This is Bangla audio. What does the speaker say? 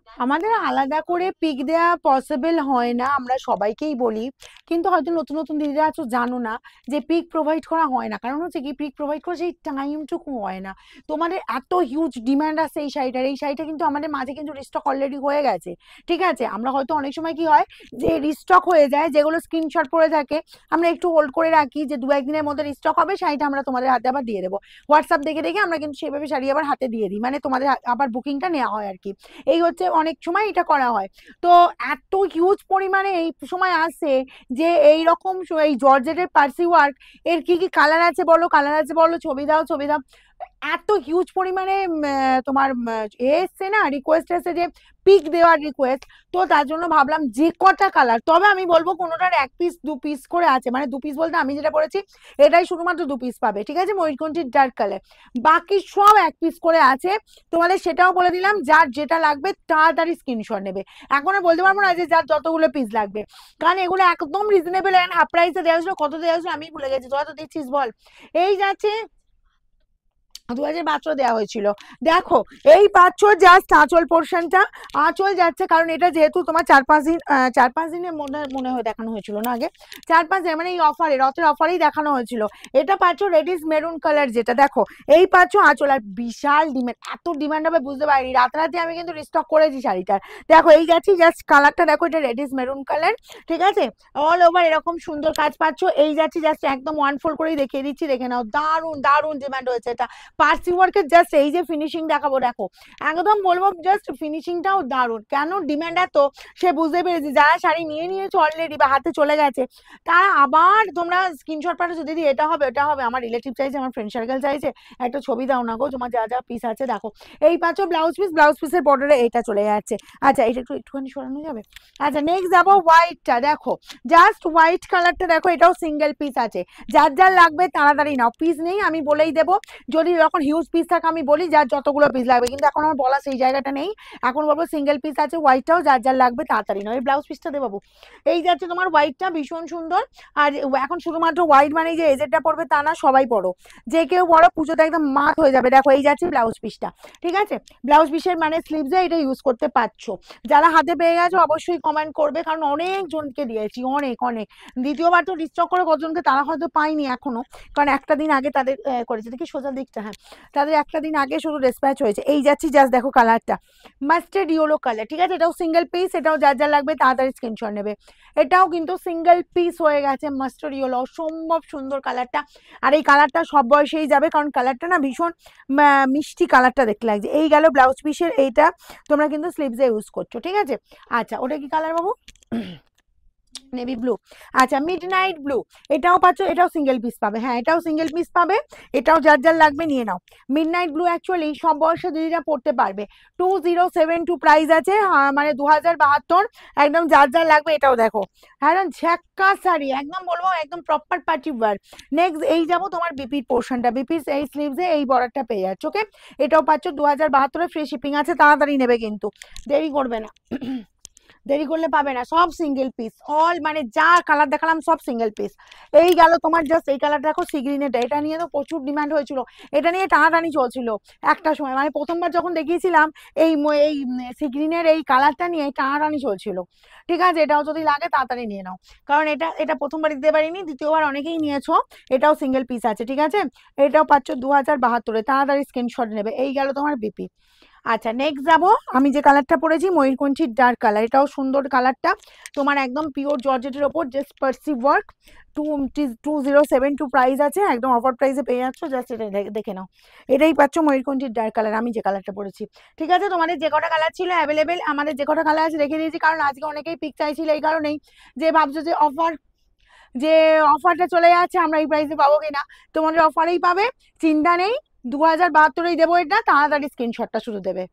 আমাদের আলাদা করে পিক দেওয়া পসিবল হয় না, আমরা সবাইকেই বলি, কিন্তু হয়তো নতুন নতুন দিদিরা আছো জানো না যে পিক প্রোভাইড করা হয় না। কারণ হচ্ছে কি, পিক প্রোভাইড করে সেই টাইমটুকু হয় না। তোমাদের এত হিউজ ডিমান্ড আছে এই শাড়িটার, এই শাড়িটা কিন্তু আমাদের মাঝে কিন্তু রিস্টক অলরেডি হয়ে গেছে। ঠিক আছে, আমরা হয়তো অনেক সময় কি হয় যে রিস্টক হয়ে যায়, যেগুলো স্ক্রিনশট পড়ে থাকে আমরা একটু হোল্ড করে রাখি যে দু একদিনের মধ্যে রিস্টক হবে, শাড়িটা আমরা তোমাদের হাতে আবার দিয়ে দেবো। হোয়াটসঅ্যাপ দেখে দেখে আমরা কিন্তু সেভাবে শাড়ি আবার হাতে দিয়ে দিই, মানে তোমাদের আবার বুকিংটা নেওয়া হয় আর কি। এই হচ্ছে অনেক সময় এটা করা হয়। তো এত হিউজ পরিমাণে এই সময় আসে যে এই রকম এই জর্জেটের পার্সি ওয়ার্ক এর কি কি কালার আছে বলো, কালার আছে বলো, ছবি দাও ছবি দাও। এত হিউজ পরিমাণে তোমার এসছে না, রিকোয়েস্ট এসছে যে পিক দেওয়ার রিকোয়েস্ট। তো তার জন্য ভাবলাম যে কটা কালার, তবে আমি বলবো কোনোটার এক পিস দু পিস করে আছে, মানে দু পিস বলতে আমি যেটা পড়েছি এটাই শুধুমাত্র দু পিস পাবে, ঠিক আছে, ময়ূরকণ্ঠীর ডার্ক কালার। বাকি সব এক পিস করে আছে। তোমাদের সেটাও বলে দিলাম, যার যেটা লাগবে তাড়াতাড়ি স্ক্রিনশট নেবে। এখন আর বলতে পারবো না যে যার যতগুলো পিস লাগবে, কারণ এগুলো একদম রিজনেবল এন্ড হাফ প্রাইসে দেওয়া হয়েছিল। কত দেওয়া হয়েছিল আমি ভুলে গেছি, তোরা তো দিচ্ছিস বল। এই যাচ্ছে 2000 মাত্র দেওয়া হয়েছিল। দেখো এই পাচ্ছ জাস্ট আঁচল পোর্শনটা, আঁচল যাচ্ছে, কারণ এটা যেহেতু তোমার 4-5 দিন 4-5 দিনের মনে মনে হয় দেখানো হয়েছিল না আগে, 4-5 দিন মানে এই অফারে, রথের অফারেই দেখানো হয়েছিল। এটা পাচ্ছ রেডিস মেরুন কালার, যেটা দেখো এই পাচ্ছ আঁচল। আর বিশাল ডিমান্ড, এত ডিমান্ড হবে বুঝতে পারিনি, রাতারাতি আমি কিন্তু রিস্টক করেছি শাড়িটার। দেখো এই যাচ্ছি জাস্ট কালারটা দেখো, এটা রেডিস মেরুন কালার, ঠিক আছে, অল ওভার এরকম সুন্দর কাজ পাচ্ছ। এই যাচ্ছি জাস্ট একদম ওয়ান ফোল্ড করেই দেখিয়ে দিচ্ছি, দেখে নাও, দারুন দারুন ডিমান্ড হয়েছে এটা। পার্সি ওয়ার্কের জাস্ট এই যে ফিনিশিং দেখাবো, দেখো একদম বলবো জাস্ট ফিনিশিংটাও দারুণ। কেন ডিমান্ড এত, সে বুঝতে পেরেছি। যারা শাড়ি নিয়ে নিয়েছো অলরেডি বা হাতে চলে গেছে, তারা আবার তোমরা স্ক্রিনশট পাঠাচ্ছো, দিদি এটা হবে এটা হবে, আমার রিলেটিভ চাইছে, আমার ফ্রেন্ড সার্কেল চাইছে, একটা ছবি দাও না গো তোমার যা যা পিস আছে। দেখো এই পাচ্ছ ব্লাউজ পিস, ব্লাউজ পিসের বর্ডারে এটা চলে যাচ্ছে। আচ্ছা এটা একটুখানি সরানো যাবে। আচ্ছা নেক্সট যাবো হোয়াইটটা, দেখো জাস্ট হোয়াইট কালারটা দেখো, এটাও সিঙ্গেল পিস আছে। যার যার লাগবে তাড়াতাড়ি নাও, পিস নেই আমি বলেই দেবো, যদি যখন হিউজ পিস থাকে আমি বলি যার যতগুলো পিস লাগবে, কিন্তু এখন আমার বলা সেই জায়গাটা নেই। এখন বলবো সিঙ্গেল পিস আছে হোয়াইটটাও, যার যার লাগবে তাড়াতাড়ি নাও। এই ব্লাউজ পিসটা দে বাবু। এই যাচ্ছে তোমার হোয়াইটটা, ভীষণ সুন্দর। আর এখন শুধুমাত্র হোয়াইট মানে যে এজেডটা পড়বে তা না, সবাই পড়ো, যে কেউ পড়ো, পুজোতে একদম মাত হয়ে যাবে। দেখো এই যাচ্ছে ব্লাউজ পিসটা, ঠিক আছে, ব্লাউজ পিসের মানে স্লিভসে এটা ইউজ করতে পারছো। যারা হাতে পেয়ে গেছো অবশ্যই কমেন্ট করবে, কারণ অনেক জনকে দিয়েছি, অনেক অনেক। দ্বিতীয়বার তো রিস্টক করে কতজনকে, তারা হয়তো পাইনি এখনো, কারণ একটা দিন আগে তাদের করেছে, দেখি সোজা দিকটা, হ্যাঁ তাদের একটা দিন আগে শুধু ডিসপ্যাচ হয়েছে। এই যাচ্ছি জাস্ট দেখো কালারটা, মাস্টার্ড ইয়েলো কালার, ঠিক আছে, এটাও সিঙ্গেল পিস, এটাও যার যার লাগবে তাড়াতাড়ি স্ক্রিনশট নেবে। এটাও কিন্তু সিঙ্গেল পিস হয়ে গেছে, মাস্টার্ড ইয়েলো, অসম্ভব সুন্দর কালারটা। আর এই কালারটা সব বয়সেই যাবে, কারণ কালারটা না ভীষণ মিষ্টি কালারটা দেখতে লাগছে। এই গেল ব্লাউজ পিসের এইটা, তোমরা কিন্তু স্লিভসে ইউজ করছো, ঠিক আছে। আচ্ছা ওটা কি কালার বাবু? Navy blue. আচ্ছা মিডনাইট ব্লু, এটাও পাচ্ছ, এটাও সিঙ্গেল পিস পাবে, হ্যাঁ এটাও সিঙ্গেল পিস পাবে, এটাও যার যার লাগবে নিয়ে নাও। মিডনাইট ব্লু অ্যাকচুয়ালি সব বয়সে দিদিরা পড়তে পারবে। 2072 প্রাইস আছে, মানে 2072, একদম যার যার লাগবে। এটাও দেখো, হ্যাঁ ঝাক্কা শাড়ি, একদম বলবো একদম প্রপার পার্টি ওয়্যার। নেক্সট এই যাবো তোমার বিপির পোর্শনটা, বিপির এই স্লিভসে এই বর্ডারটা পেয়ে যাচ্ছে, ওকে। এটাও পাচ্ছ 2072, ফ্রি শিপিং আছে, তাড়াতাড়ি নেবে কিন্তু, দেরি করবে না, দেরি করলে পাবে না। সব সিঙ্গেল পিস, অল মানে যা কালার দেখালাম সব সিঙ্গেল পিস। এই গেল তোমার জাস্ট এই কালারটা দেখো, সি গ্রিনেরটা, এটা নিয়ে তো প্রচুর ডিমান্ড হয়েছিল, এটা নিয়ে টানাটানি চলছিল একটা সময়, মানে প্রথমবার যখন দেখিয়েছিলাম এই এই সি গ্রিনের এই কালারটা নিয়ে টানাটানি চলছিল, ঠিক আছে। এটাও যদি লাগে তাড়াতাড়ি নিয়ে নাও, কারণ এটা এটা প্রথমবার দিতে পারিনি, দ্বিতীয়বার অনেকেই নিয়েছো। এটাও সিঙ্গেল পিস আছে, ঠিক আছে, এটাও পাচ্ছ 2072, তাড়াতাড়ি স্ক্রিনশট নেবে। এই গেল তোমার বিপি। আচ্ছা নেক্সট যাবো, আমি যে কালারটা পরেছি ময়ূরকণ্ঠীর ডার্ক কালার, এটাও সুন্দর কালারটা, তোমার একদম পিওর জর্জেটের ওপর জাস্ট পার্সি ওয়ার্ক। 2072 প্রাইস আছে, একদম অফার প্রাইসে পেয়ে যাচ্ছ, জাস্ট এটা দেখে নাও। এটাই পাচ্ছ ময়ূরকণ্ঠীর ডার্ক কালার, আমি যে কালারটা পরেছি, ঠিক আছে। তোমাদের যে কটা কালার ছিল অ্যাভেলেবেল, আমাদের যে কটা কালার আছে রেখে দিয়েছি, কারণ আজকে অনেকেই পিক চাইছিল, এই কারণেই যে ভাবছো যে অফার, যে অফারটা চলে যাচ্ছে আমরা এই প্রাইসে পাবো কিনা, তোমাদের অফারেই পাবে, চিন্তা নেই। 2072 দেবো, এটা তাড়াতাড়ি স্ক্রিনশটটা শুধু দেবে।